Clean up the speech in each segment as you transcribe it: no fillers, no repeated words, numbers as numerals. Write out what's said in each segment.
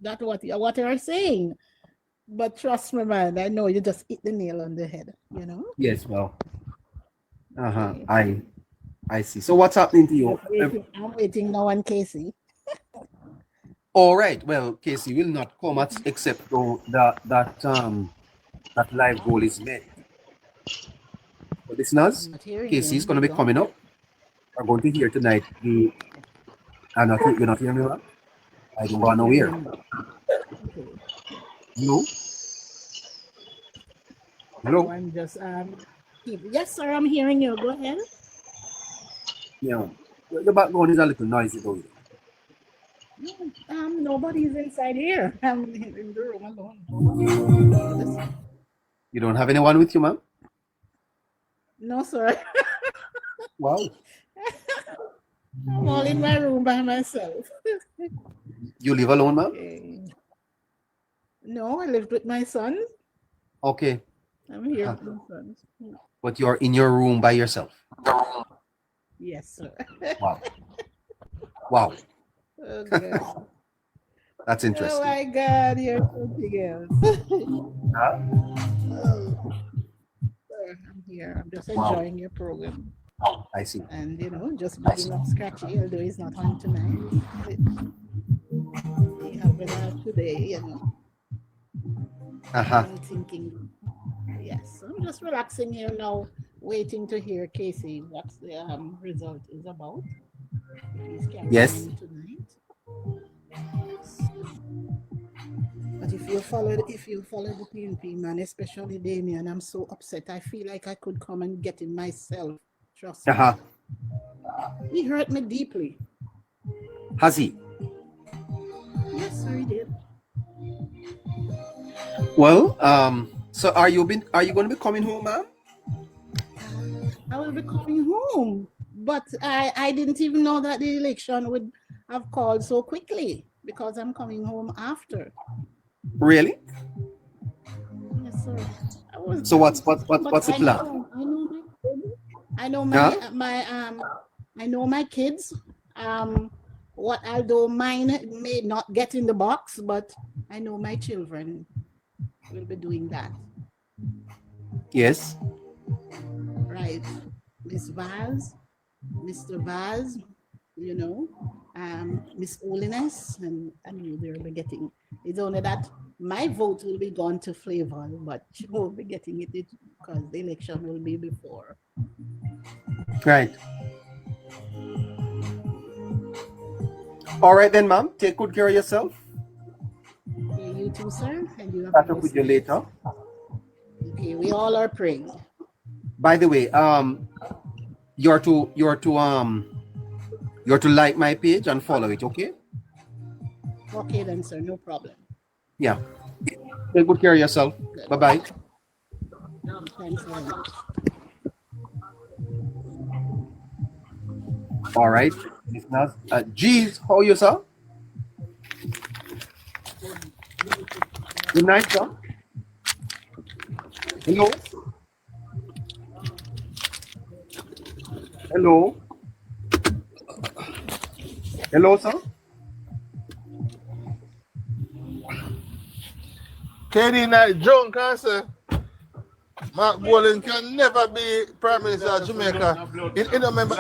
That's what you're saying. But trust me, man, I know you just hit the nail on the head, you know? Yes, well, Okay. I see. So what's happening to you? I'm waiting now on Casey. All right. Well, Casey will not come at except though that live goal is met. So I'm listeners, not hearing Casey is you. going to be Hold on. coming up. We're going to hear tonight. You're not hearing me, man? I don't I'm want hearing nowhere. you now. Okay. Hello? No, Hello? I'm just yes, sir, I'm hearing you. Go ahead. Yeah. Your background is a little noisy though. No, nobody's inside here. I'm in the room alone. Listen. You don't have anyone with you, ma'am? No, sir. Wow. I'm all in my room by myself. You live alone, ma'am? Okay. No, I lived with my son. Okay. I'm here with my son. But you're in your room by yourself. Yes, sir. Wow. Wow. Oh, God. That's Oh, interesting. my God. You're something else. Huh? Oh, sir, I'm here. I'm just Wow. enjoying your program. I see. And, just being up scratchy, although he's not on tonight. He happened out today, Uh-huh. I'm thinking, yes, I'm just relaxing here now, waiting to hear Casey what the result is about. If he's carrying Yes. on tonight. Yes. But if you follow the PNP, man, especially Damien, I'm so upset. I feel like I could come and get it myself. Trust me. Uh-huh. He hurt me deeply. Has he? Yes, sir, he did. Well, so are you going to be coming home, ma'am? I will be coming home. But I didn't even know that the election would have called so quickly because I'm coming home after. Really? Yes, sir. So what's the plan? I know Huh? I know my kids. What although mine may not get in the box, but I know my children will be doing that. Yes. Right. Miss Vaz, Mr. Vaz, Miss Holiness, and I know they'll be getting. It's only that my vote will be gone to Flavor, but she won't be getting it because the election will be before. Right. All right then, ma'am. Take good care of yourself. Okay, you too, sir, and you have Catch a up with nice you night. later. Okay, we all are praying. By the way, you're to like my page and follow it, okay? Okay then, sir, no problem. Yeah. Take good care of yourself. Bye bye. Thanks very much. All right, listeners. Jeez, how are you, sir? Good night, sir. Hello. Hello. Hello, sir. Kenny Knight drunk, I say. Mark Boland can never be Prime Minister of Jamaica. He don't remember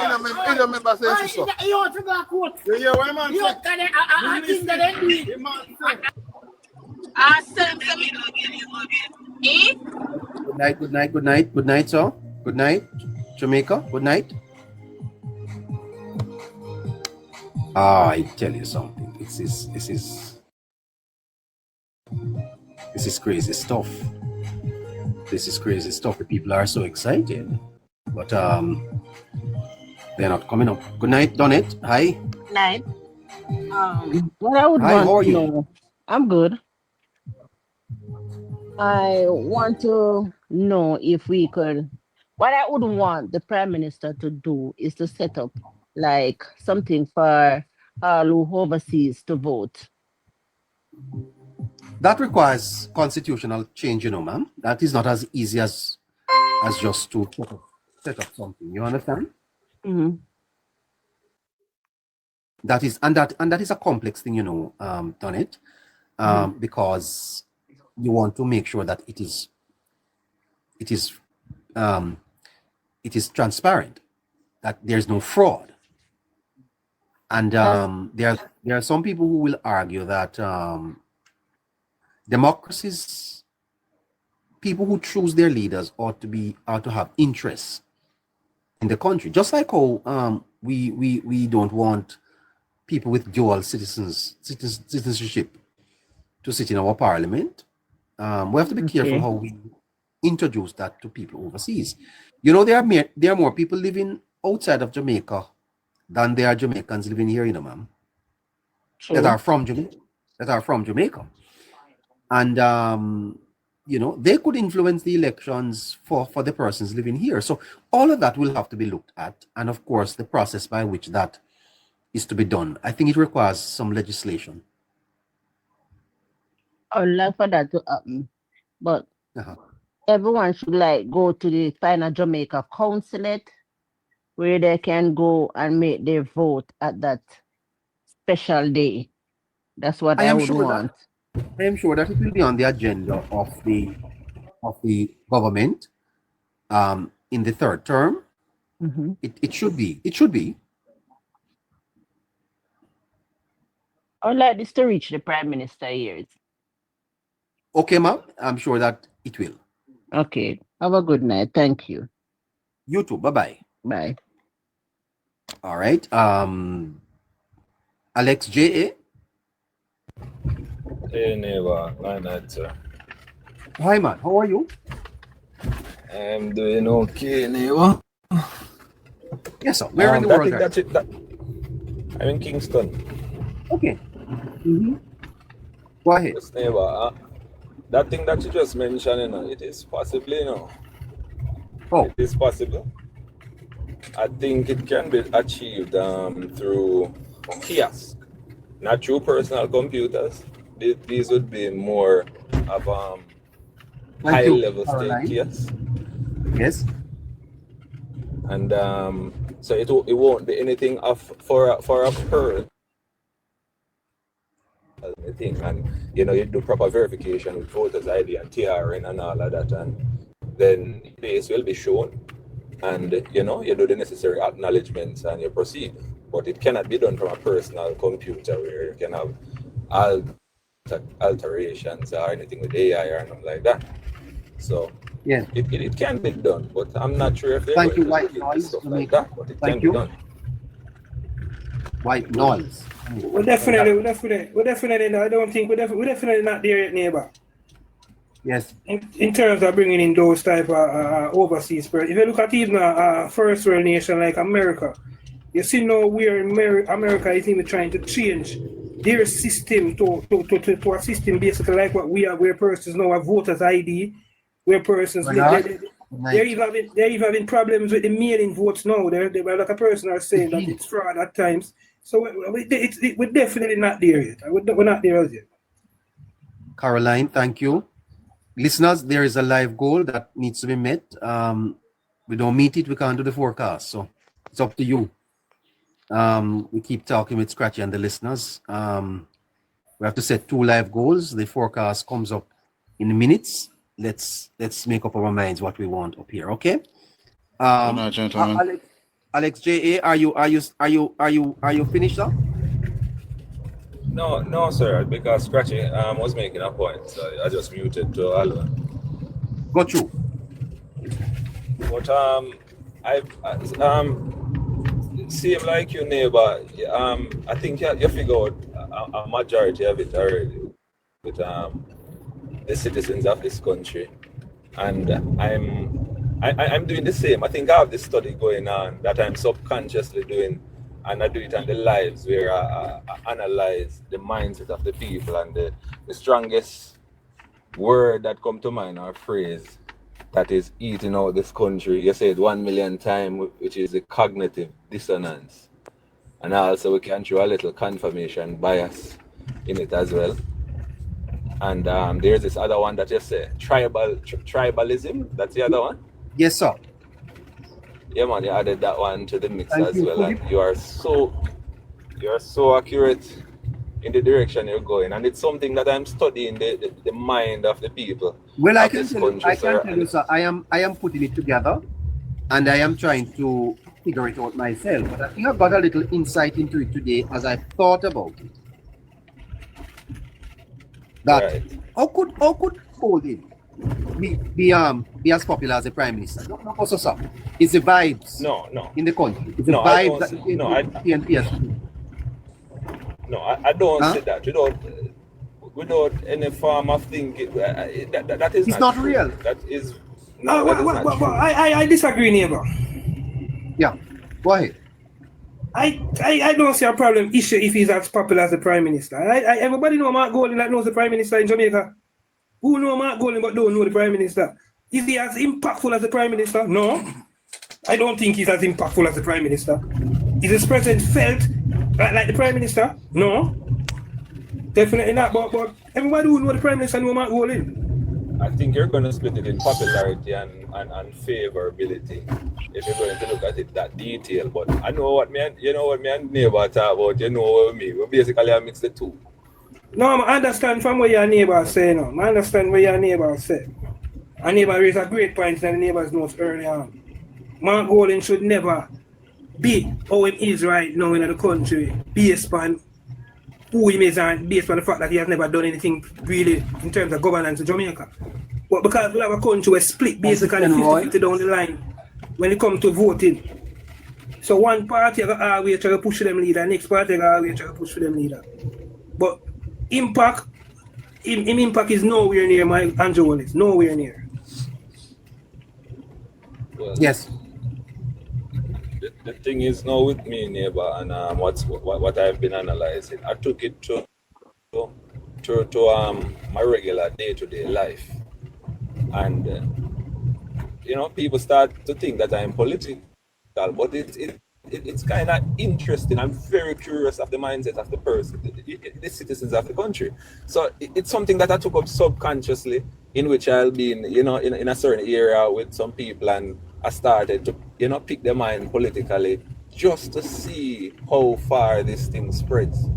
saying so. You to go court. You hear what man You say? can I think that they The man say. Good night. Good night. Good night. Good night, sir. Good night, Jamaica. Good night. I tell you something. This is crazy stuff. This is crazy stuff. The people are so excited, but they're not coming up. Good night, Donette. Hi. Night. What I would Hi, how are want to you? know, I'm good. I want to know if we could. What I would want the Prime Minister to do is to set up like something for all who overseas to vote. That requires constitutional change, ma'am. That is not as easy as just to set up something. You understand? Mm-hmm. That is a complex thing, Donette. because you want to make sure that it is um, transparent, that there's no fraud. And there are some people who will argue that democracies, people who choose their leaders ought to have interests in the country, just like how we don't want people with dual citizenship to sit in our parliament. We have to be careful how we introduce that to people overseas. You know, there are more people living outside of Jamaica than there are Jamaicans living here, you know, ma'am, that are from Jamaica. And you know, they could influence the elections for the persons living here. So all of that will have to be looked at, and of course the process by which that is to be done. I think it requires some legislation. I would like for that to happen, but everyone should like go to the final Jamaica consulate where they can go and make their vote at that special day. That's what I would want. I am sure that it will be on the agenda of the government in the third term. It should be. It should be. I would like this to reach the Prime Minister's ears. Okay, ma'am. I'm sure that it will. Okay. Have a good night. Thank you. You too. Bye-bye. Bye. All right. Alex J.A. Hey, neighbor. Why not, sir? Hi, man. How are you? I'm doing okay, neighbor. Yes, sir. Where in the world? I'm in Kingston. Okay. Go ahead. Yes, neighbor. That thing that you just mentioned, you know, it is possible, you know. Oh. It is possible. I think it can be achieved through kiosks, not through personal computers. These would be more of high-level state kiosks. Yes. And so it won't be anything for a person. Thing, and you know, you do proper verification with voters ID and TRN and all of that, and then face will be shown, and you know, you do the necessary acknowledgements and you proceed. But it cannot be done from a personal computer where you can have alterations or anything with AI or nothing like that. So yeah, it can be done, but I'm not sure if they're Thank you, going White to do Noise, stuff like that. But it Thank can you. be done. White Noise. We're definitely no, I don't think we're definitely not there yet, neighbor. Yes. In terms of bringing in those type of overseas players. If you look at even a first world nation like America, you see now where America is even trying to change their system to a system basically like what we have, where persons now have voters ID, where persons they're even having problems with the mailing votes now. There a lot of persons are saying that it's fraud at times. So we're definitely not there yet. We're not there as yet. Caroline, thank you. Listeners, there is a live goal that needs to be met. We don't meet it, we can't do the forecast. So it's up to you. We keep talking with Scratchy and the listeners. We have to set 2 live goals. The forecast comes up in minutes. Let's make up our minds what we want up here, okay? No, gentlemen. Alex J.A., are you finished up? No, sir, because Scratchy was making a point, so I just muted to Alvin. Got you. But same like you, neighbor. I think you figure out a majority of it already with the citizens of this country, and I'm doing the same. I think I have this study going on that I'm subconsciously doing, and I do it on the lives where I analyze the mindset of the people, and the strongest word that come to mind or phrase that is eating out this country, you say it 1 million times, which is the cognitive dissonance. And also we can show a little confirmation bias in it as well. And there's this other one that you say, tribalism, that's the other one? Yes, sir. Yeah, man, you added that one to the mix as well. And you are so accurate in the direction you're going, and it's something that I'm studying the mind of the people. Well, I of can this tell you, country, I can tell you, sir, I am putting it together, and I am trying to figure it out myself. But I think I've got a little insight into it today as I've thought about it. That Right. how could Holding be as popular as the prime minister? No, also, sir, it's the vibes No. in the country. It's the No, I vibes don't that see- no, I- PNP has. No, I don't Huh? say that without any form of thinking. That is It's not true. real. That is No, that is not true. I disagree, neighbor. Yeah, go ahead. I don't see a problem issue if he's as popular as the prime minister. Everybody know Mark Golding that knows the prime minister in Jamaica. Who know Mark Golding but don't know the prime minister? Is he as impactful as the prime minister? No. I don't think he's as impactful as the prime minister. Is his president felt like the prime minister? No. Definitely not. But everybody who know the prime minister know Mark Golding. I think you're going to split it in popularity and favorability if you're going to look at it that detail. But I know what me and neighbor talk about. You know what me. We basically I mix the two. No, I understand from what your neighbor say. No, I understand what your neighbor say. A neighbor raised a great point that the neighbors knows early on. Mark Golding should never be how he is right now in the country based on who he is and based on the fact that he has never done anything really in terms of governance in Jamaica. But because we have a country where split basically 50-50 down the line when it comes to voting. So one party always try to push for them leader, next party always try to push for them leader. But impact is nowhere near my Andrew Holness, nowhere near. Well, Yes. the thing is now with me, neighbor, and what I've been analyzing, I took it to my regular day-to-day life, and people start to think that I'm political, but it's kind of interesting. I'm very curious of the mindset of the person, the citizens of the country. So it's something that I took up subconsciously, in which I'll be in a certain area with some people, and I started to pick their mind politically just to see how far this thing spreads.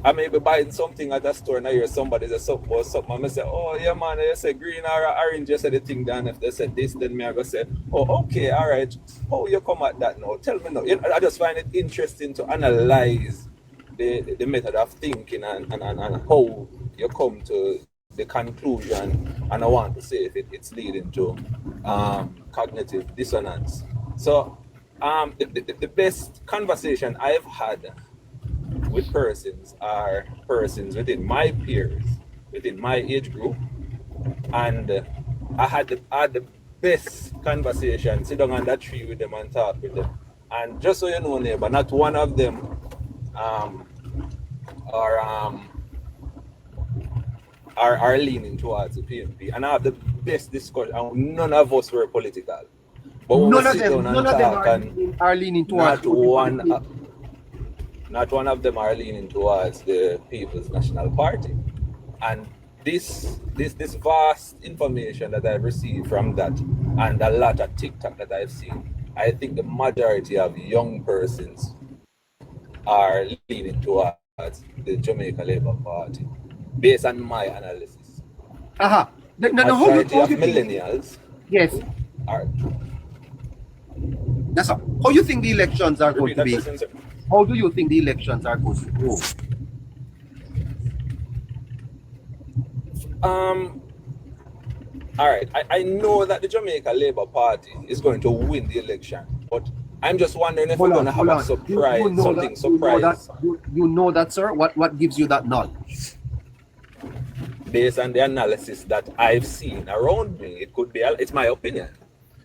I may be buying something at a store and I hear somebody say something about something, and I say, oh yeah man, they say green or orange, you say the thing down. If they said this, then me I go say, oh okay, all right, how you come at that now? Tell me now. I just find it interesting to analyze the method of thinking and how you come to the conclusion, and I want to see if it's leading to cognitive dissonance. So the best conversation I've had with persons are persons within my peers, within my age group, and I had the best conversation, sit down on that tree with them and talk with them. And just so you know, neighbor, not one of them are leaning towards the PNP. And I have the best discussion, and none of us were political. But when None we of sit down them, and none of them talk, are leaning towards. not one of them are leaning towards the People's National Party. And this vast information that I've received from that, and a lot of TikTok that I've seen, I think the majority of young persons are leaning towards the Jamaica Labour Party, based on my analysis. Aha. Majority of millennials Yes. are. That's all. How you think the elections are going Repeat to that be? question, sir. How do you think the elections are going to go? All right. I know that the Jamaica Labour Party is going to win the election, but I'm just wondering if we're going to have a surprise, something surprise. You know that, sir? What gives you that knowledge? Based on the analysis that I've seen around me, it could be, it's my opinion,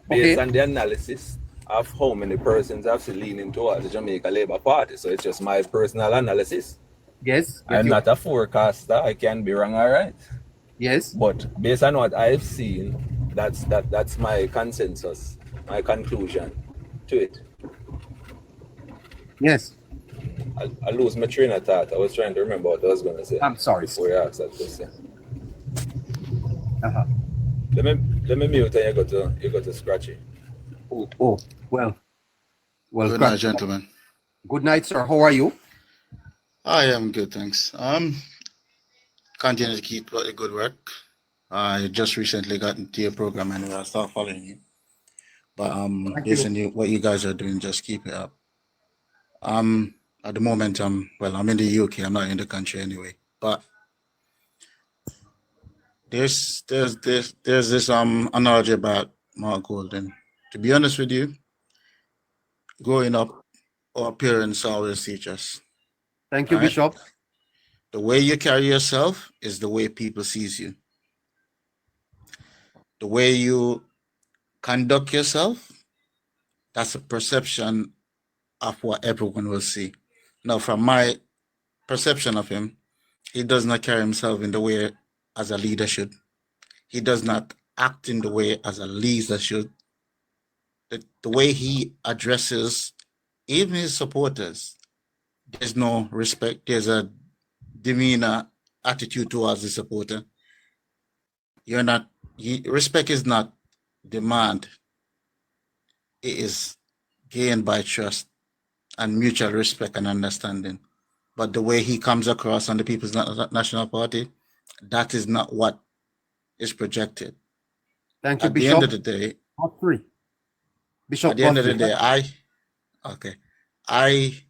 based on the analysis of how many persons have leaning towards the Jamaica Labour Party. So it's just my personal analysis. Yes. I'm not a forecaster. I can be wrong, all right? Yes. But based on what I've seen, that's my consensus, my conclusion to it. Yes. I lose my train of thought. I was trying to remember what I was going to say. I'm sorry. Before you asked that question. Uh-huh. Let me mute and you go to Scratchy. Oh, well. Good night, gentlemen. Good night, sir. How are you? I am good, thanks. Continue to keep up the good work. I just recently got into your program and I start following you. But Thank based you. on what you guys are doing, just keep it up. At the moment, I'm in the UK. I'm not in the country anyway. But there's this analogy about Mark Golden. To be honest with you, growing up, our parents always teach us, Thank you, right? Bishop. The way you carry yourself is the way people sees you. The way you conduct yourself, that's a perception of what everyone will see. Now, from my perception of him, he does not carry himself in the way as a leader should. He does not act in the way as a leader should. The way he addresses even his supporters, there's no respect. There's a demeanor attitude towards the supporter. Respect is not demand. It is gained by trust and mutual respect and understanding. But the way he comes across on the People's National Party, that is not what is projected. Thank you, At the Bishop. end of the day, Part 3. Bishop, at the end part of the 3. day,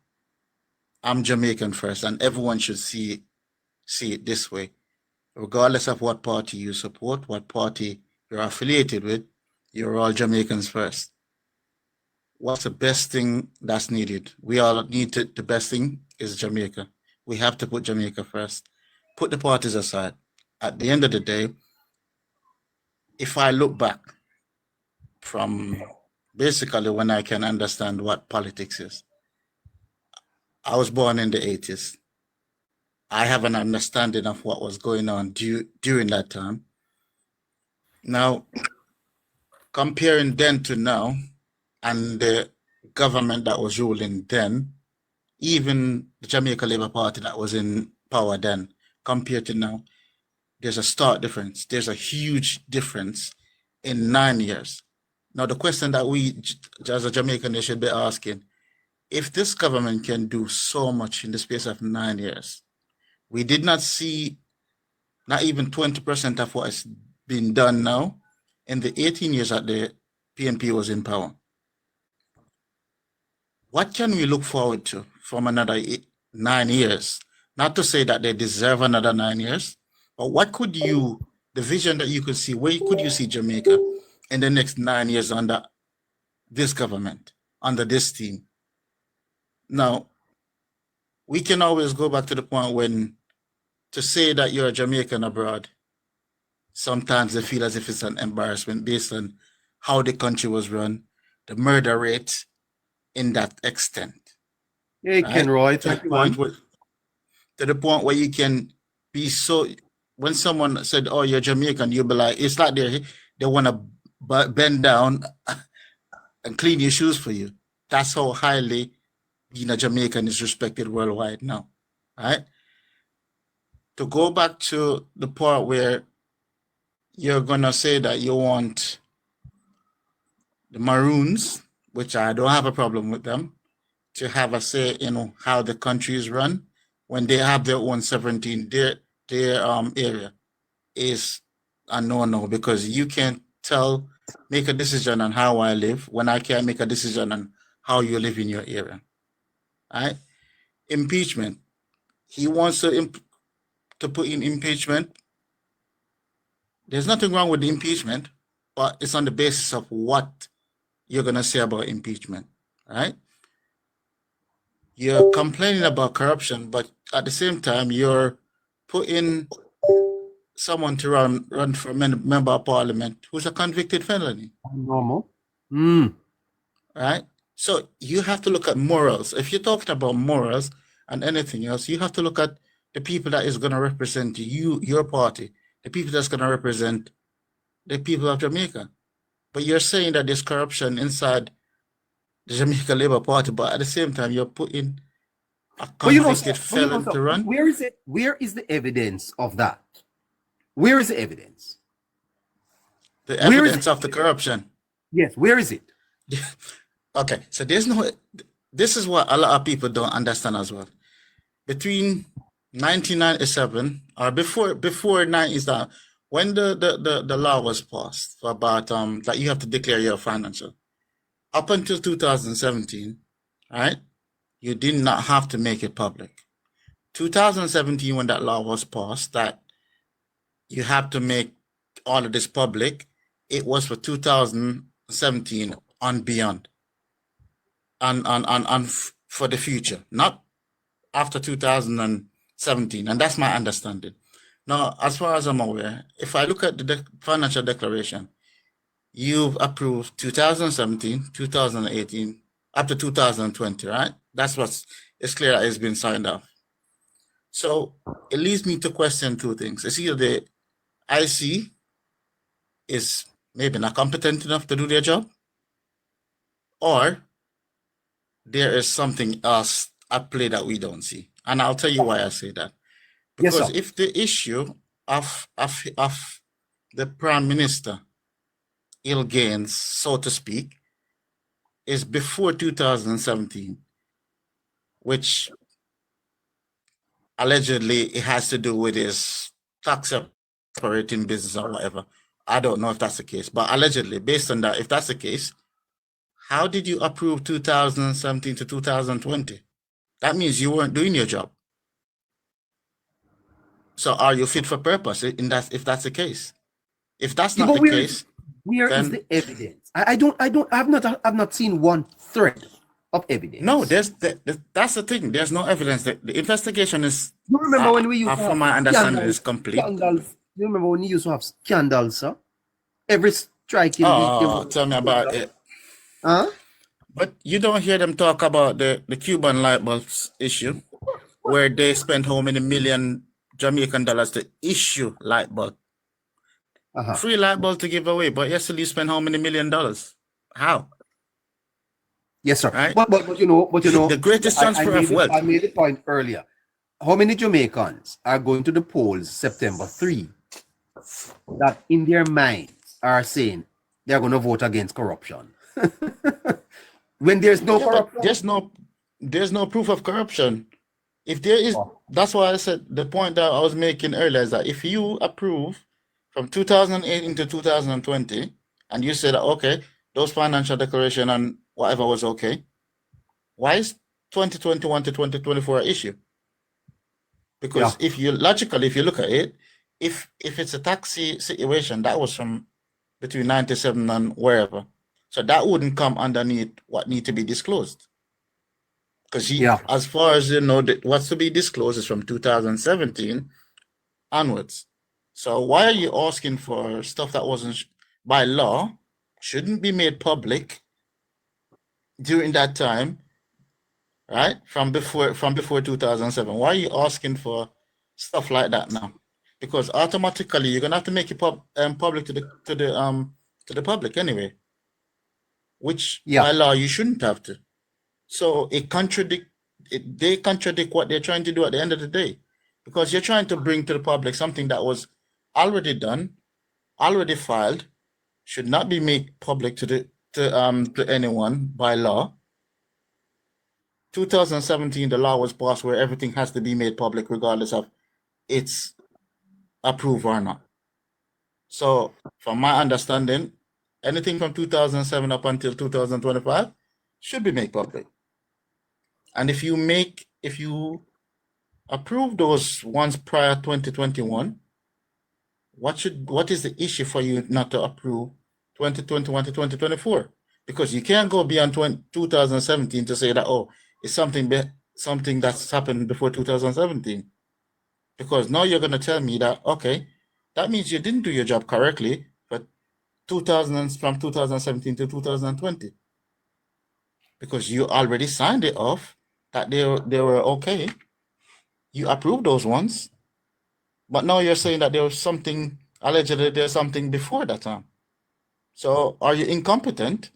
I'm Jamaican first, and everyone should see it this way. Regardless of what party you support, what party you're affiliated with, you're all Jamaicans first. What's the best thing that's needed? We all need to, the best thing is Jamaica. We have to put Jamaica first. Put the parties aside. At the end of the day, if I look back from basically when I can understand what politics is, I was born in the 80s. I have an understanding of what was going on during that time. Now, comparing then to now, and the government that was ruling then, even the Jamaica Labour Party that was in power then, compared to now, there's a stark difference. There's a huge difference in 9 years. Now, the question that we, as a Jamaican, should be asking, if this government can do so much in the space of 9 years, we did not see not even 20% of what has been done now in the 18 years that the PNP was in power. What can we look forward to from another 9 years? Not to say that they deserve another 9 years, but what could the vision that you could see, where could you see Jamaica in the next 9 years under this government, under this team? Now, we can always go back to the point when to say that you're a Jamaican abroad, sometimes they feel as if it's an embarrassment based on how the country was run, the murder rate in that extent. Hey, right? Ken Roy, To the point where you can be so, when someone said, oh, you're Jamaican, you'll be like, it's like they want to bend down and clean your shoes for you. That's how highly being a Jamaican is respected worldwide now, right? To go back to the part where you're going to say that you want the Maroons, which I don't have a problem with them, to have a say in how the country is run when they have their own sovereignty, their area is a no-no, because you can't make a decision on how I live when I can't make a decision on how you live in your area. Right? Impeachment. He wants to put in impeachment. There's nothing wrong with the impeachment, but it's on the basis of what you're going to say about impeachment, right? You're complaining about corruption, but at the same time, you're putting someone to run for member of parliament who's a convicted felony. Normal. Right? So you have to look at morals. If you're talking about morals and anything else, you have to look at the people that is going to represent you, your party, the people that's going to represent the people of Jamaica. But you're saying that there's corruption inside the Jamaica Labour Party, but at the same time, you're putting a convicted felon to run. Where is it? Where is the evidence of that? Where is the evidence? The evidence of the corruption. Yes, where is it? Okay, so this is what a lot of people don't understand as well. between 1997 or before 97, when the law was passed about that you have to declare your financial, up until 2017, right? You did not have to make it public. 2017, when that law was passed, that you have to make all of this public, it was for 2017 and beyond, and for the future, not after 2017, and that's my understanding. Now, as far as I'm aware, if I look at the financial declaration, you've approved 2017, 2018, up to 2020, right? That's it's clear that it's been signed off. So it leads me to question two things. It's either the IC is maybe not competent enough to do their job, or there is something else at play that we don't see. And I'll tell you why I say that. Because Yes, sir. if the issue of the Prime Minister ill gains, so to speak, is before 2017, which allegedly it has to do with his tax operating business or whatever. I don't know if that's the case, but allegedly, based on that, if that's the case, how did you approve 2017 to 2020? That means you weren't doing your job. So are you fit for purpose if that's the case? If that's not the case, where is the evidence? I've not seen one thread of evidence. No, that's the thing. There's no evidence. The investigation is. You remember when we used to from my understanding, is complete. Scandals. You remember when we used to have scandals, sir? Every striking week. Tell me about it. Huh? But you don't hear them talk about the Cuban light bulbs issue, where they spent how many million Jamaican dollars to issue light bulb. Free light bulb to give away, but yesterday you spent how many $1 million? How? Yes, sir. Right? But you know, the greatest transfer of wealth. I made the point earlier. How many Jamaicans are going to the polls September 3 that in their minds are saying they're going to vote against corruption? When there's no corruption. There's no proof of corruption. If there is, that's why I said the point that I was making earlier is that if you approve from 2018 to 2020, and you said, okay, those financial declaration and whatever was okay, why is 2021 to 2024 an issue? Because if you look at it, if it's a taxi situation, that was from between 97 and wherever. So that wouldn't come underneath what need to be disclosed. Because as far as you know, what's to be disclosed is from 2017 onwards. So why are you asking for stuff that wasn't by law, shouldn't be made public during that time, right? From before 2007. Why are you asking for stuff like that now? Because automatically you're gonna have to make it public to the public anyway, which by law you shouldn't have to. So they contradict what they're trying to do at the end of the day, because you're trying to bring to the public something that was already done, already filed, should not be made public to anyone by law. 2017, the law was passed where everything has to be made public regardless of it's approved or not. So from my understanding, anything from 2007 up until 2025 should be made public. And if you approve those ones prior 2021, what is the issue for you not to approve 2021 to 2024? Because you can't go beyond 2017 to say that, oh, it's something that's happened before 2017. Because now you're going to tell me that, okay, that means you didn't do your job correctly, but from 2017 to 2020. Because you already signed it off that they were okay. You approved those ones. But now you're saying that allegedly there's something before that time. So are you incompetent?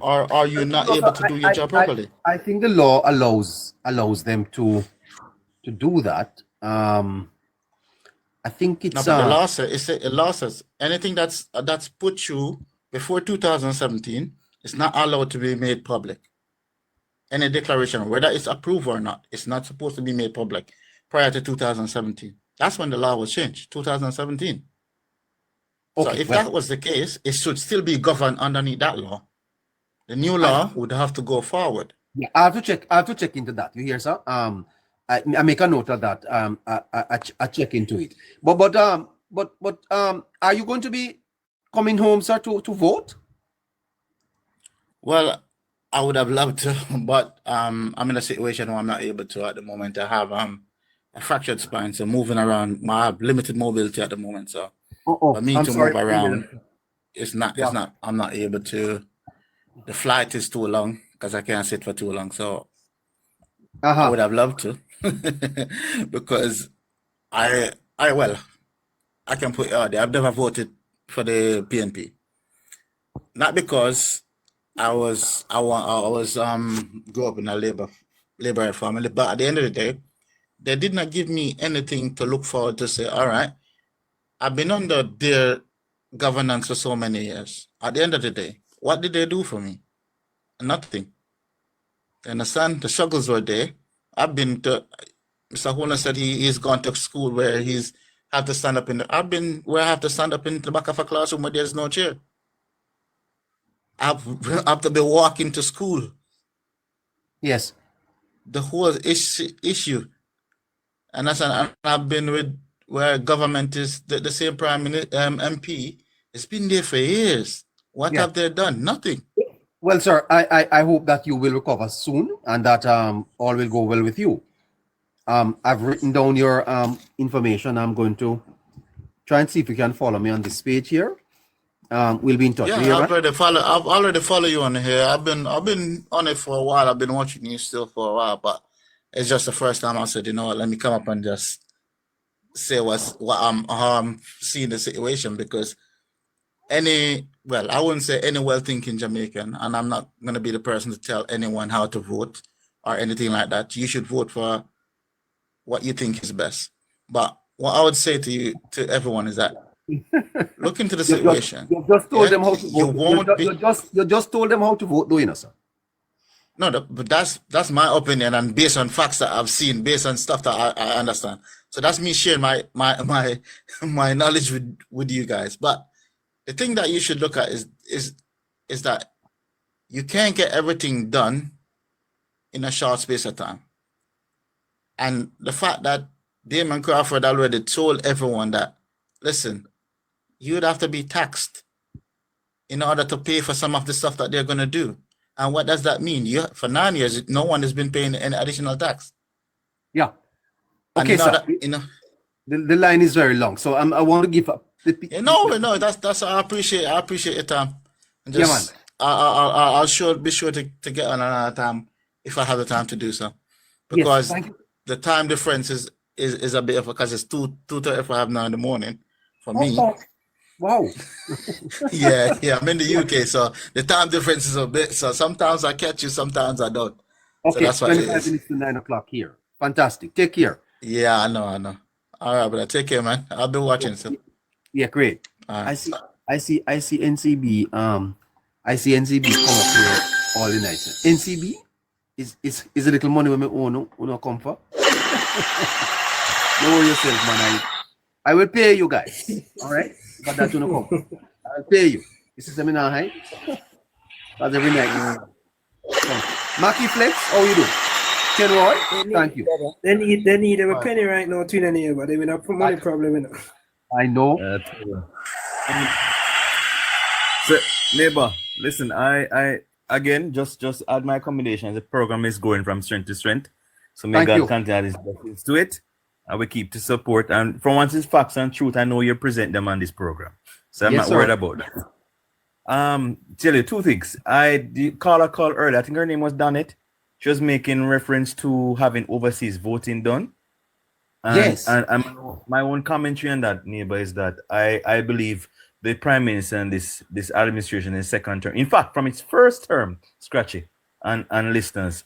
Or are you not able to do your job properly? I think the law allows them to do that. I think it's the law says anything that's put you before 2017 is not allowed to be made public. any declaration, whether it's approved or not, it's not supposed to be made public prior to 2017. That's when the law was changed, 2017. So Okay, if well, that was the case, it should still be governed underneath that law. The new law would have to go forward. yeah, I have to check. I have to check into that. You hear, sir? I make a note of that. I check into it. But are you going to be coming home, sir, to vote? Well, I would have loved to, but I'm in a situation where I'm not able to at the moment. I have a fractured spine, so moving around, I have limited mobility at the moment. So for me I'm to sorry. move around, it's not. I'm not able to. The flight is too long because I can't sit for too long. So I would have loved to, because I can put it out there. I've never voted for the PNP, not because I was grew up in a labor family, but at the end of the day, they did not give me anything to look forward to. Say, all right, I've been under their governance for so many years. At the end of the day, what did they do for me? Nothing. You understand? The struggles were there. I've been to, Mr. Holness said he's gone to school where he's have to stand up I've been where I have to stand up in the back of a classroom where there's no chair. I have to be walking to school. Yes. The whole issue. And I've been with where government is the same prime minister, MP. It's been there for years. What have they done? Nothing. Well, sir, I hope that you will recover soon and that all will go well with you. I've written down your information. I'm going to try and see if you can follow me on this page here. We'll be in touch. Yeah, I've already followed you on here. I've been on it for a while. I've been watching you still for a while, but it's just the first time I said, you know what, let me come up and just say how I'm seeing the situation, because I wouldn't say any well-thinking Jamaican, and I'm not going to be the person to tell anyone how to vote or anything like that. You should vote for what you think is best. But what I would say to everyone is that look into the situation. You just told them how to vote. You just told them how to vote, doing it, sir. No, but that's my opinion, and based on facts that I've seen, based on stuff that I understand. So that's me sharing my knowledge with you guys. But the thing that you should look at is that you can't get everything done in a short space of time. And the fact that Damon Crawford already told everyone that, listen, you would have to be taxed in order to pay for some of the stuff that they're going to do. And what does that mean? For 9 years, no one has been paying any additional tax. Yeah. Okay, sir. The line is very long, so I want to give up. No, that's I appreciate your time. And just, yeah, man. I'll be sure to get on another time if I have the time to do so, because the time difference is a bit of because it's 2:35 now in the morning for me. Wow. yeah, I'm in the UK, so the time difference is a bit. So sometimes I catch you, sometimes I don't. Okay, so that's what 25 minutes to 9 o'clock here. Fantastic. Take care. Yeah, I know. All right, brother. Take care, man. I'll be watching. So. Yeah, great. I see NCB. I see NCB come up here all the night. NCB is a little money when me own no come for. Don't worry yourself, man. I will pay you guys. All right, but that you know come. I'll pay you. This is seminar high. That's every night. Mackie Flex, how you do? Ken Roy, thank you. They need a penny right now to the neighbor. They will have a money problem, you know. I know. So, neighbor, listen, I again just add my accommodation. The program is going from strength to strength. So may God continue his blessings to it. And we keep to support. And from once it's facts and truth, I know you present them on this program. So I'm not worried about that. Tell you two things. The caller called earlier, I think her name was Donette. She was making reference to having overseas voting done. Yes. And my own commentary on that, neighbor, is that I believe the Prime Minister and this administration in second term, in fact, from its first term, Scratchy and listeners,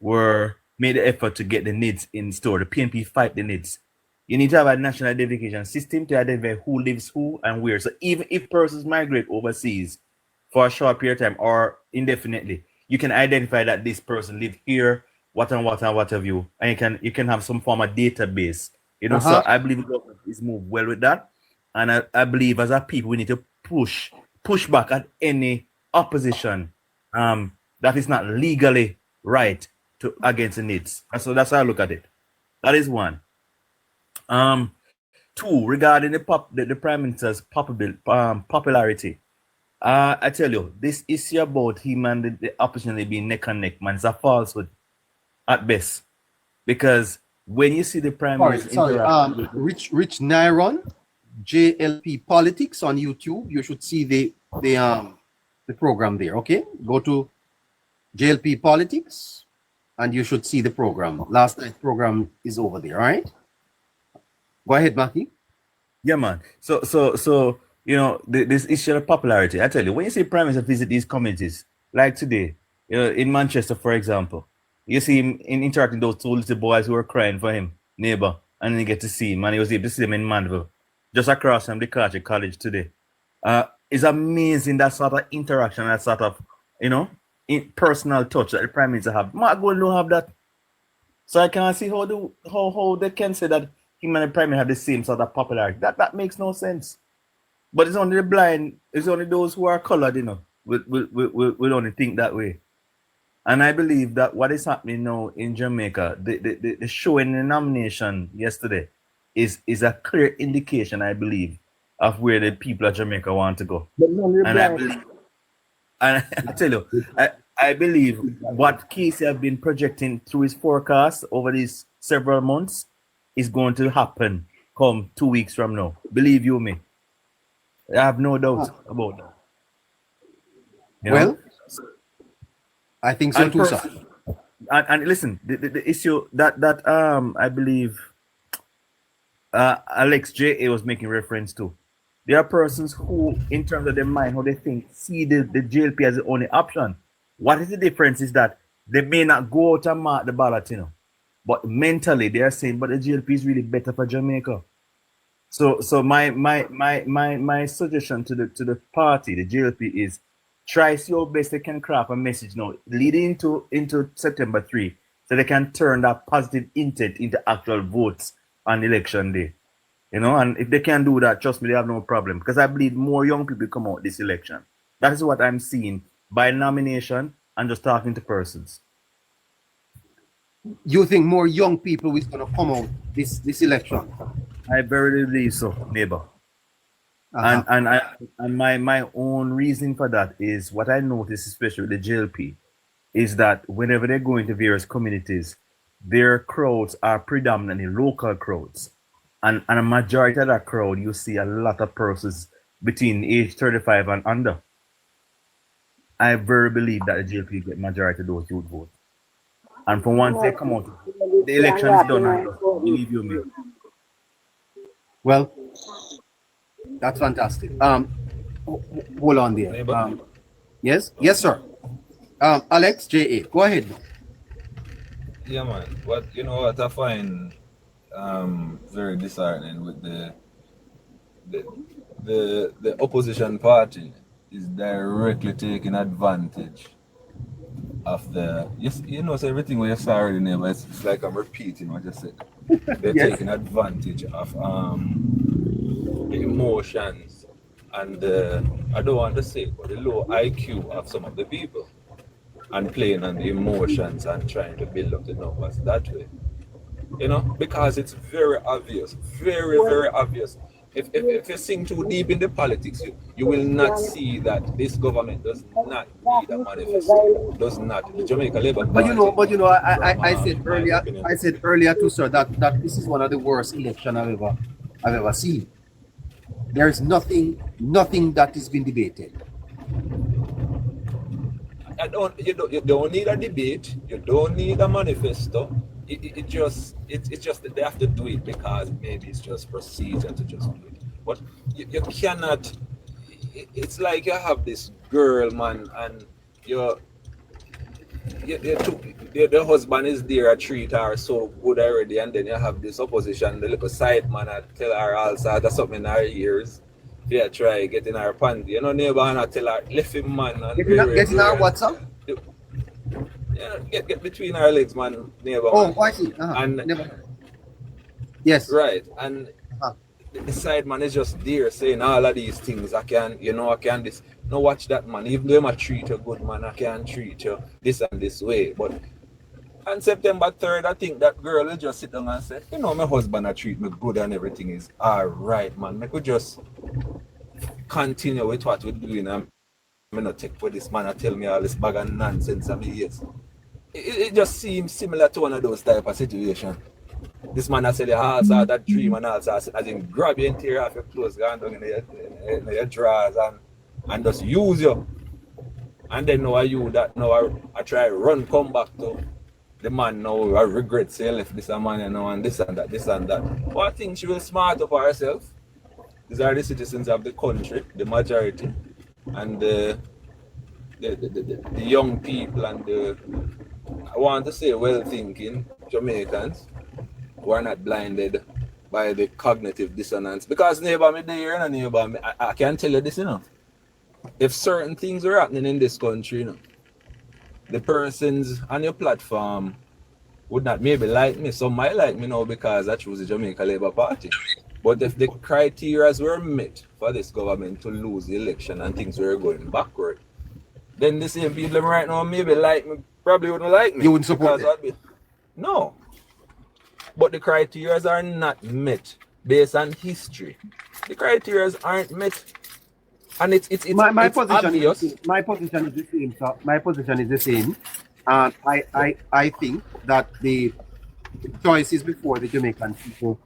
were made the effort to get the needs in store. The PNP fight the needs. You need to have a national identification system to identify who lives who and where. So even if persons migrate overseas for a short period of time or indefinitely, you can identify that this person live here, what and what and what have you, and you can have some form of database. So I believe the government is moved well with that, and I believe as a people we need to push back at any opposition that is not legally right to against the needs. And so that's how I look at it. That is one. Two, regarding the prime minister's popularity. I tell you, this issue about him and the opposition being neck and neck, man, it's a falsehood at best. Because when you see the prime minister, Rich Nyron, JLP Politics on YouTube, you should see the program there. Okay, go to JLP Politics, and you should see the program. Last night's program is over there. All right. Go ahead, Mackie. Yeah, man. So this issue of popularity. I tell you, when you see prime minister visit these communities, like today, in Manchester, for example, you see him interacting with those two little boys who were crying for him, neighbor, and then you get to see him, and he was able to see him in Manville, just across from the college today. It's amazing that sort of interaction, that sort of, personal touch that the prime minister have. Mark Gold don't have that. So I can't see how they can say that him and the prime minister have the same sort of popularity. That makes no sense. But it's only the blind, it's only those who are colored, will only think that way. And I believe that what is happening now in Jamaica, the show in the nomination yesterday is a clear indication, I believe, of where the people of Jamaica want to go. I tell you, I believe what Casey have been projecting through his forecast over these several months is going to happen come 2 weeks from now. Believe you me. I have no doubt about that. Well, I think so too, sir. And listen, the issue that I believe Alex J.A. was making reference to, there are persons who, in terms of their mind, how they think, see the JLP as the only option. What is the difference is that they may not go out and mark the ballot, but mentally they are saying, but the JLP is really better for Jamaica. So my suggestion to the party, the JLP, is try your best they can craft a message now leading into September 3, so they can turn that positive intent into actual votes on election day. And if they can do that, trust me, they have no problem, because I believe more young people come out this election. That is what I'm seeing by nomination and just talking to persons. You think more young people is going to come out this election? I very believe so, neighbor. And my own reason for that is what I notice, especially with the JLP, is that whenever they go into various communities, their crowds are predominantly local crowds. And a majority of that crowd, you see a lot of persons between age 35 and under. I very believe that the JLP get majority of those youth votes. And for once they come out, the election is done. Believe you me. Well, that's fantastic. Hold on there. Yes, sir. Alex J.A., go ahead. Yeah, man. What I find very disheartening with the opposition party is directly taking advantage of so everything what you saw already, neighbor, it's like I'm repeating what you said. They're taking advantage of the emotions and I don't want to say, but the low IQ of some of the people, and playing on the emotions and trying to build up the numbers that way. Because it's very obvious, very, very obvious. If you sink too deep in the politics, you will not see that this government does not need a manifesto. Does not. The Jamaica Labour Party. I said earlier too, sir, that this is one of the worst elections I've ever seen. There is nothing that is being debated. You don't need a debate. You don't need a manifesto. It's just that they have to do it because maybe it's just procedure to just do it. But you cannot. It's like you have this girl, man, and the husband is there, a treat her so good already, and then you have this opposition, the little side man, I tell her all sorts of something in her ears. Yeah, try getting her panty. Neighbor, and I tell her, left him, man. And getting her what's up? get between our legs, man, neighbor. Oh, Man. I see. And Never. Yes. right, and the side man is just there saying all of these things. I can this. No, watch that, man. Even though I treat you good, man, I can treat you this and this way. But on September 3rd, I think that girl will just sit down and say, my husband treat me good and everything is all right, man. I could just continue with what we're doing. I'm not take for this man. I tell me all this bag of nonsense. I mean, yes. It just seems similar to one of those type of situations. This man has said the house out that dream and also as in grab your interior off your clothes, go down in your drawers and just use you. And then now I try run come back to the man now. I regret saying left this man and this and that. But I think she will smart up herself. These are the citizens of the country, the majority, and the young people and I want to say well-thinking Jamaicans who are not blinded by the cognitive dissonance. Because neighbor, I can tell you this, if certain things are happening in this country, the persons on your platform would not maybe like me. Some might like me now because I choose the Jamaica Labour Party. But if the criteria were met for this government to lose the election and things were going backward, then the same people right now maybe like me, probably wouldn't like me. You wouldn't support it? No. But the criteria are not met based on history. The criteria aren't met. And it's my it's position obvious. my position is the same, sir. My position is the same. And I think that the choices before the Jamaican people,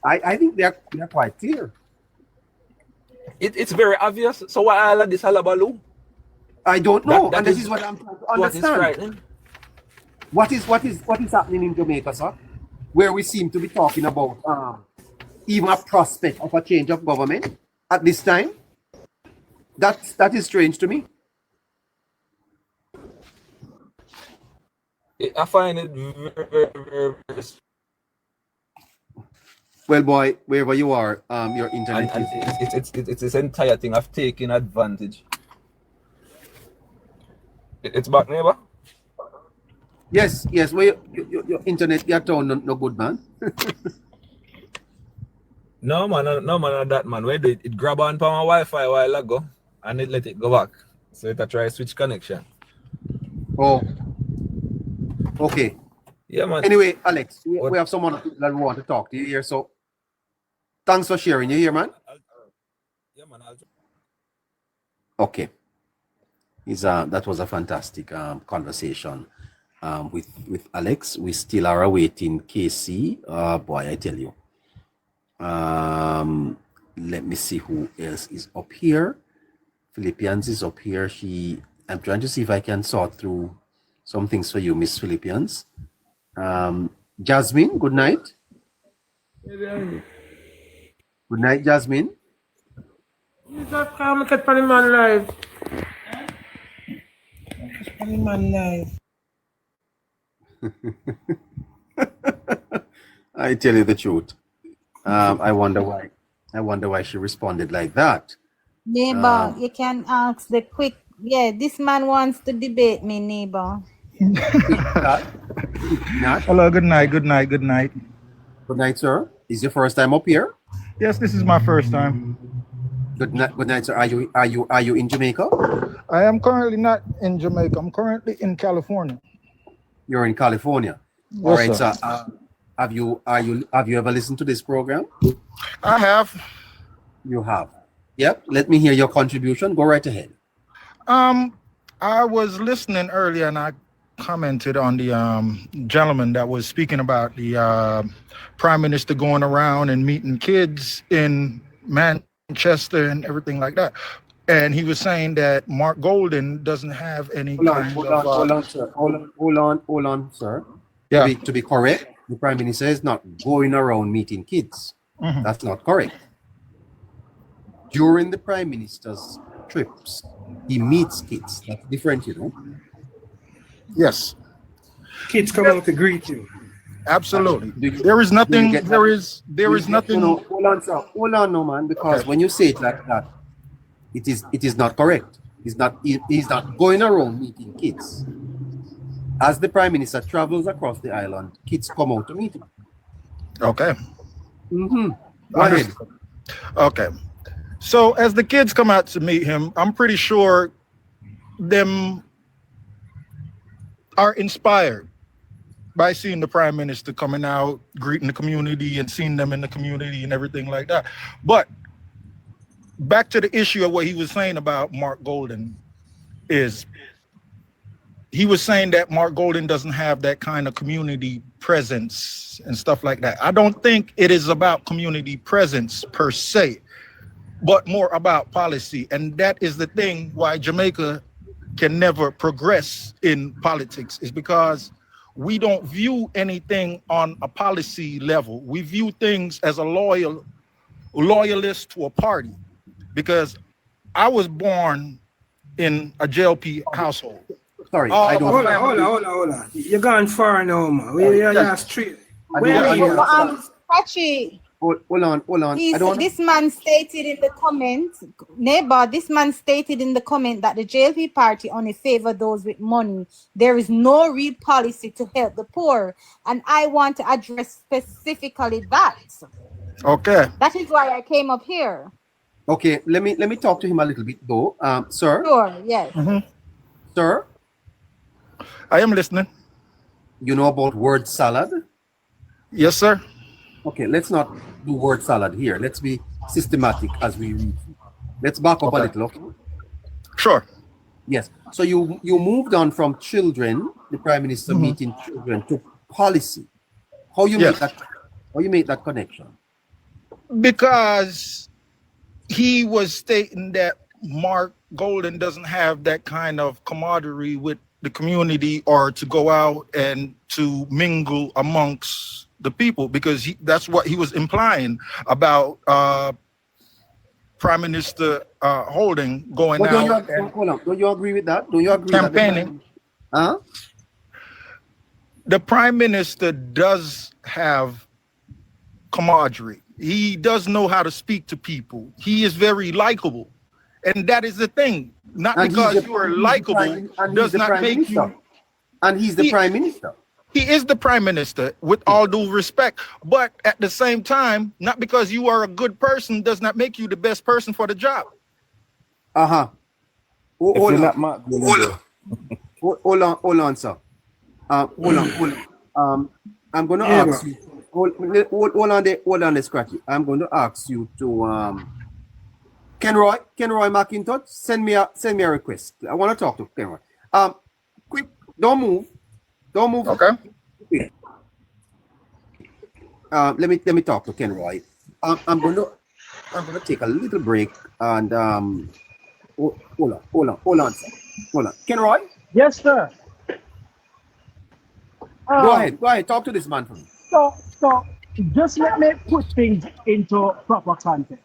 I think they're quite clear. It's very obvious. So why all of this hullabaloo? I don't know, and this is what I'm trying to understand. What is frightening? What is happening in Jamaica, sir? Where we seem to be talking about even a prospect of a change of government at this time. That is strange to me. I find it very well, boy, wherever you are, your internet and it's this entire thing of taking advantage. It's back, neighbor. Yes. Well, your internet, your town no good, man. No man, that man. Where it grab on for my Wi-Fi a while ago and it let it go back. So it try switch connection. Oh. Okay. Yeah, man. Anyway, Alex, we have someone that we want to talk to you here. So thanks for sharing. You here, man? Yeah, man. Okay. That was a fantastic conversation with Alex. We still are awaiting KC. Boy, I tell you. Let me see who else is up here. Philippians is up here. I'm trying to see if I can sort through some things for you, Miss Philippians. Jasmine, good night. Good night, Jasmine. I tell you the truth. I wonder why she responded like that. Neighbor, you can ask the quick. Yeah, this man wants to debate me, neighbor. Hello, good night. Good night, sir. Is your first time up here? Yes, this is my first time. Good night, sir. Are you in Jamaica? I am currently not in Jamaica. I'm currently in California. You're in California. Yes, all right, sir. Have you ever listened to this program? I have. You have. Yep. Let me hear your contribution. Go right ahead. I was listening earlier and I commented on the gentleman that was speaking about the prime minister going around and meeting kids in Manchester and everything like that. And he was saying that Mark Golden doesn't have any Hold on, sir. Yeah. To be correct, the prime minister is not going around meeting kids. Mm-hmm. That's not correct. During the prime minister's trips, he meets kids. That's different, Yes. Kids come out to greet you. Absolutely. There is nothing. There is nothing. Hold on, no man. Because okay. When you say it like that, it is not correct. He's not going around meeting kids. As the Prime Minister travels across the island, kids come out to meet him. Okay. Mm-hmm. Go ahead. Okay. So as the kids come out to meet him, I'm pretty sure them are inspired by seeing the Prime Minister coming out, greeting the community and seeing them in the community and everything like that. But back to the issue of what he was saying about Mark Golden is he was saying that Mark Golden doesn't have that kind of community presence and stuff like that. I don't think it is about community presence per se, but more about policy. And that is the thing why Jamaica can never progress in politics, is because we don't view anything on a policy level. We view things as a loyalist to a party, because I was born in a JLP household. Sorry, I don't. Hold on. You're going far now, man. You're straight. Pachi. Hold on. This man stated in the comment, neighbor, this man stated in the comment that the JLP party only favor those with money. There is no real policy to help the poor. And I want to address specifically that. Okay. That is why I came up here. Okay, let me talk to him a little bit though. Sir? Sure, yes. Mm-hmm. Sir? I am listening. You know about word salad? Yes, sir. Okay, let's not do word salad here. Let's be systematic as we read. Let's back up a little, okay? Sure. Yes. So you moved on from children, the Prime Minister meeting children, to policy. How you make that connection? Because he was stating that Mark Golden doesn't have that kind of camaraderie with the community, or to go out and to mingle amongst the people, because that's what he was implying about Prime Minister Holding going out. Hold on. Don't you agree with that? Don't you agree campaigning? Huh? The Prime Minister does have camaraderie. He does know how to speak to people. He is very likable. And that is the thing. Not because you are likable does not make you. And he's the Prime Minister. He is the Prime Minister, with all due respect. But at the same time, not because you are a good person does not make you the best person for the job. Uh-huh. Hold on, sir. Hold on. I'm going to ask you. Hold on, Scratchy. I'm going to ask you to Kenroy McIntosh, send me a request. I want to talk to Kenroy. Quick, don't move. Okay. Let me talk to Kenroy. I'm gonna take a little break and hold on, sir. Hold on. Kenroy? Yes, sir. Go ahead. Talk to this man for me. So just let me put things into proper context.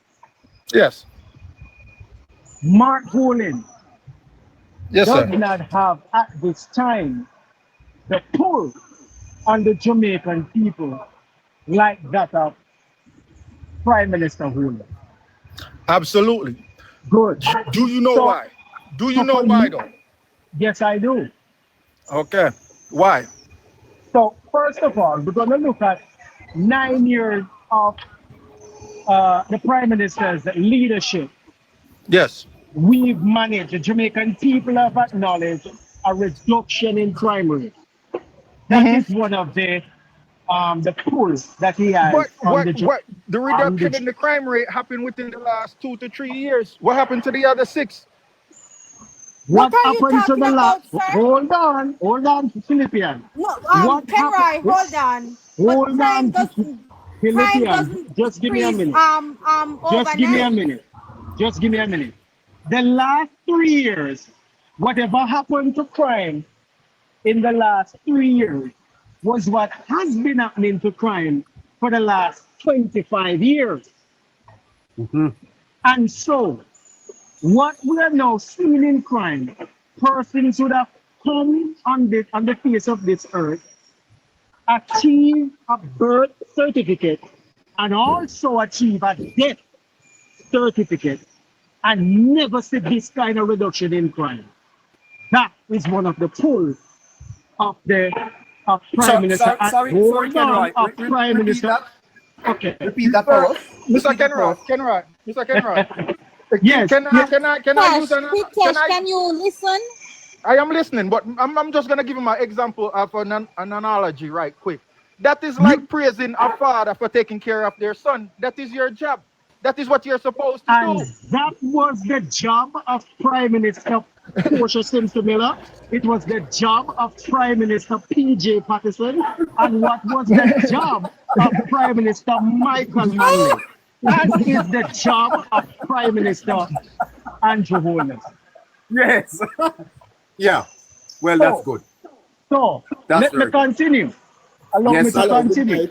Yes. Mark Golden does not have at this time the pull on the Jamaican people like that of Prime Minister Holness. Absolutely. Good. Do you know why? Do you know why though? Yes, I do. Okay. Why? So first of all, we're going to look at 9 years of the Prime Minister's leadership. Yes. We've managed, the Jamaican people have acknowledged a reduction in crime rate. That is one of the pulls that he has. The reduction in the crime rate happened within the last 2 to 3 years. What happened to the other 6? What happened to the last? Hold on, Philippian. No, Kenroy, hold on. Hold on, Philippian. Just give me a minute. Just give me a minute. The last 3 years, whatever happened to crime in the last 3 years was what has been happening to crime for the last 25 years. And so, what we are now seeing in crime, persons would have come on the face of this earth, achieve a birth certificate, and also achieve a death certificate, and never see this kind of reduction in crime. That is one of the pulls of the Prime Minister. Sorry, Kenroy. Prime Minister. Okay. Repeat that for us. Mr. Mr. Kenroy. Yes. Can I use Can you listen? I am listening, but I'm just gonna give him an example of an analogy right quick. That is like praising a father for taking care of their son. That is your job. That is what you're supposed to do. That was the job of Prime Minister Portia Simpson Miller. It was the job of Prime Minister P.J. Patterson. And what was the job of Prime Minister Michael Manley? That is the job of Prime Minister Andrew Holness. Yes. Yeah. Well, that's good. So, That's let me continue. Allow me to continue.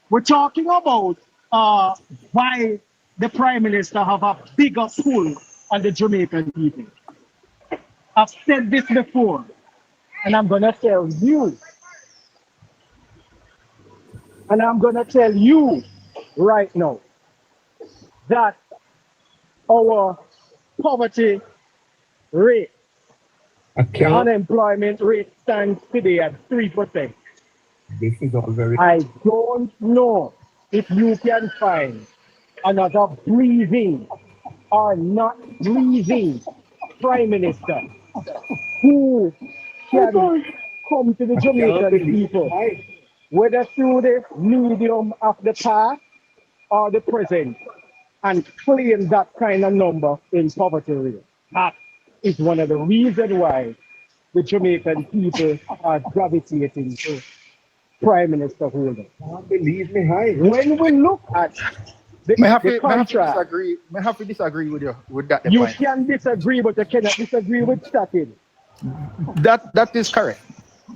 We're talking about why the Prime Minister have a bigger pull on the Jamaican people. I've said this before, and I'm going to tell you. And I'm going to tell you right now that our poverty rate, unemployment rate stands today at 3%. This is all very. I don't know if you can find another breathing or not breathing Prime Minister who can come to the Jamaican people, whether through the medium of the past or the present, and claim that kind of number in poverty rate. That is one of the reasons why the Jamaican people are gravitating to Prime Minister Holness. Believe me, hi. When we look at the contract, may have to disagree with you with that. You can disagree, but you cannot disagree with statin. That is correct.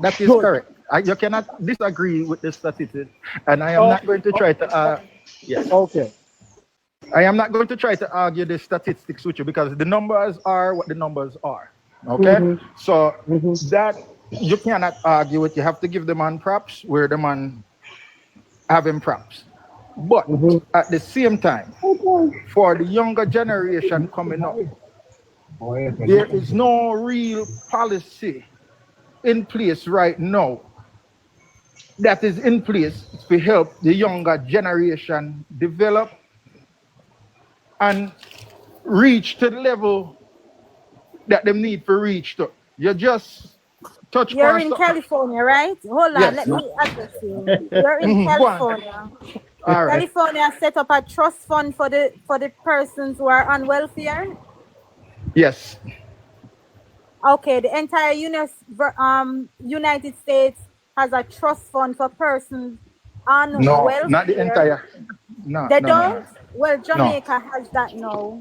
That is correct. You cannot disagree with the statistics, and I am not going to try to. Yes. Okay. I am not going to try to argue the statistics with you because the numbers are what the numbers are. Okay. So that you cannot argue with. You have to give the man props where the man having props. But at the same time, for the younger generation coming up, there is no real policy in place right now that is in place to help the younger generation develop and reach to the level that they need to reach to. You just touch. You're in California, right? Hold on, Yes. let me address you. You're in California. All right. California set up a trust fund for the persons who are on welfare. Yes. Okay, the entire United States has a trust fund for persons on welfare. Not the entire. No, They no, don't? no. Well, Jamaica has that now.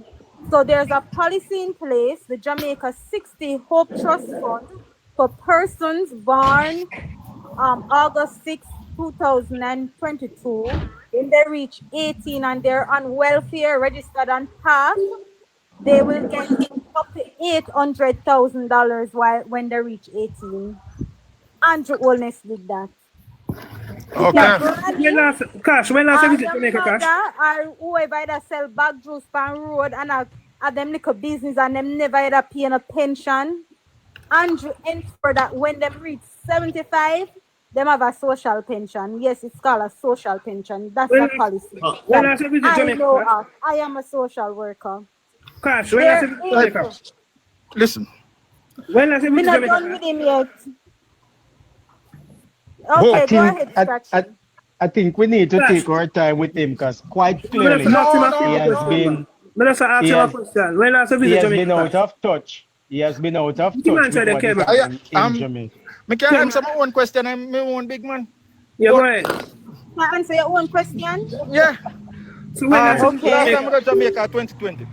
So there's a policy in place, the Jamaica 60 Hope Trust Fund for persons born August 6, 2022. When they reach 18 and they're on welfare, registered on PATH, they will get up to $800,000 when they reach 18. Andrew Holness did that. Okay. When last visit Jamaica, Cash? Or whoever that sell bag juice on road and them little business and them never either pay a pension. Andrew ensure that when they reach 75, them have a social pension. Yes, it's called a social pension. That's a policy. When last visit Jamaica? I am a social worker. Cash, when last visit Jamaica? Listen. When last visit We're not Jamaica? done with him yet. Okay, go ahead, Scratchy. I think we need to take our time with him because quite clearly he has been out of touch. He has been out of touch with what is happening in Jamaica. I can answer my own question. I'm my own big man. Yeah, go ahead. Can I answer your own question? Yeah. So when last last time I got Jamaica 2020.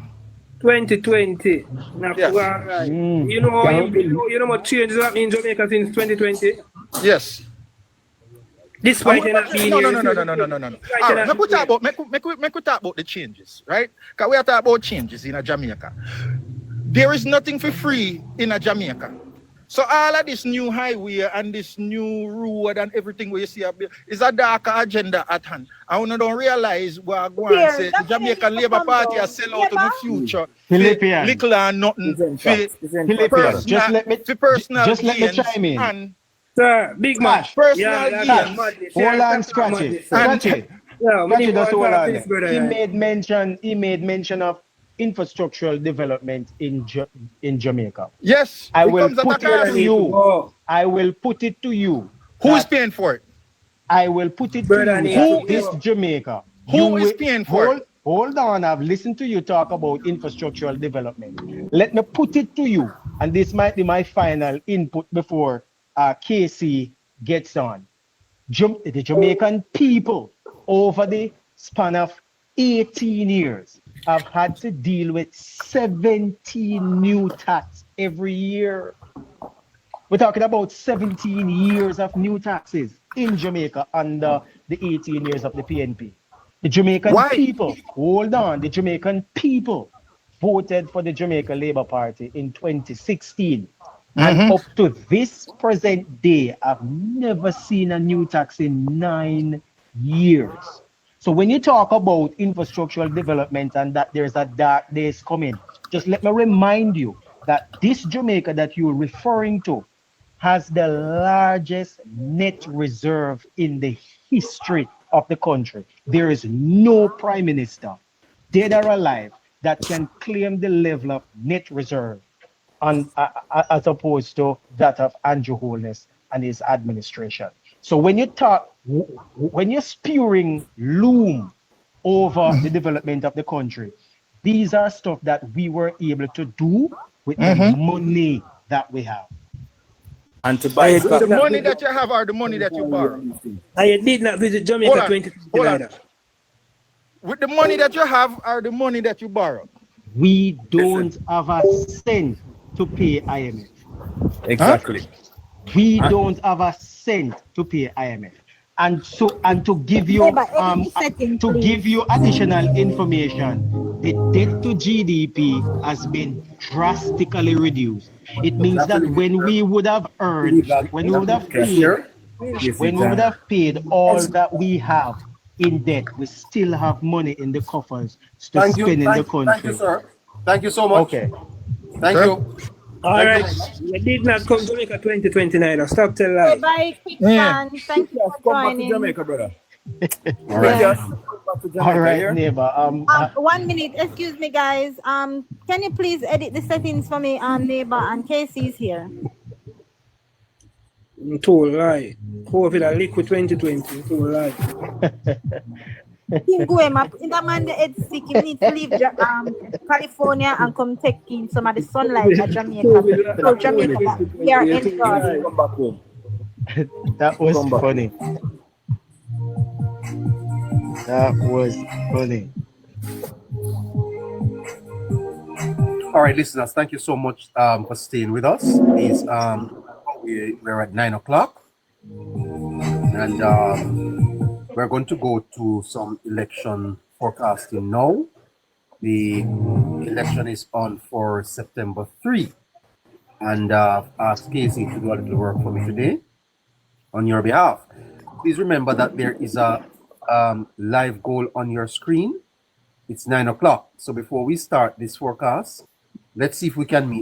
2020. Now, Yes. you know what changes happening in Jamaica since 2020? Yes. Despite not being No. here. All right, we talk about the changes, right? Because we are talking about changes in Jamaica. There is nothing for free in Jamaica. So all of this new highway and this new road and everything where you see is a darker agenda at hand. I want to don't realize we're going to say the Jamaican Labour Party has sell out in the future. Little and nothing. Philippian, just let me chime in. Sir, big man. Scratch. Personal Yeah, gains. madness. Hold Yeah, on, that's not Scratchy. madness, sir. Scratchy. Yeah, we Scratchy, need just to hold talk on. this, brother. He Yeah. made mention of infrastructural development in Jamaica. Yes, I it will comes at a put it Brother to cost. need to you. go. I will put it to you Who's that paying for it? I will put it to Brother you need that to Who this is go. Jamaica, you who is will paying for it? hold on. I've listened to you talk about infrastructural development. Let me put it to you, and this might be my final input before KC gets on. The Jamaican people over the span of 18 years have had to deal with 17 new tax every year. We're talking about 17 years of new taxes in Jamaica under the 18 years of the PNP. The Jamaican Why? people, hold on, the Jamaican people voted for the Jamaica Labour Party in 2016. And Mm-hmm. up to this present day, I've never seen a new tax in 9 years. So when you talk about infrastructural development and that there's a dark days coming, just let me remind you that this Jamaica that you're referring to has the largest net reserve in the history of the country. There is no prime minister, dead or alive, that can claim the level of net reserve as opposed to that of Andrew Holness and his administration. So when when you're spewing loom over the development of the country, these are stuff that we were able to do with the money that we have. And to I buy With did the not money visit, that you have or the money that you borrow? I did not visit Hold Jamaica on. 2020 Hold on. either. With the money that you have or the money that you borrow? We Listen. don't have a cent to pay IMF. Huh? Exactly. We don't have a cent to pay IMF. And to give you Neighbor, edit the setting, to give please. you additional information, the debt to GDP has been drastically reduced. It means that when we would have earned, when we would have paid, Yes, when we would have paid all that we have in debt, we still have money in the coffers to Thank you, spend in the thank you, country. sir. Thank you so much. Okay. Thank Okay. you. All Thank right. you. You did not come to Jamaica 2020 either. Stop telling Okay, lies. bye, quick Yeah. man. Thank you Yes, for come back to joining. Jamaica, brother. All right. Yeah. Yes, come back to All Jamaica right, here. neighbor. 1 minute. Excuse me, guys. Can you please edit the settings for me, neighbor, and Casey's here. Too lie. COVID a liquid 2020. Too lie. Him go him up. In that man the head sick. He need to leave California and come take in some of the sunlight at Jamaica. So Jamaica that we are enjoying. Come back home. That was Come back. funny. That was funny. All right, listeners, thank you so much for staying with us. We're at 9 o'clock, and we're going to go to some election forecasting now. The election is on for September 3, and I've asked Casey to do a little work for me today on your behalf. Please remember that there is a live goal on your screen. It's 9 o'clock. So before we start this forecast, let's see if we can meet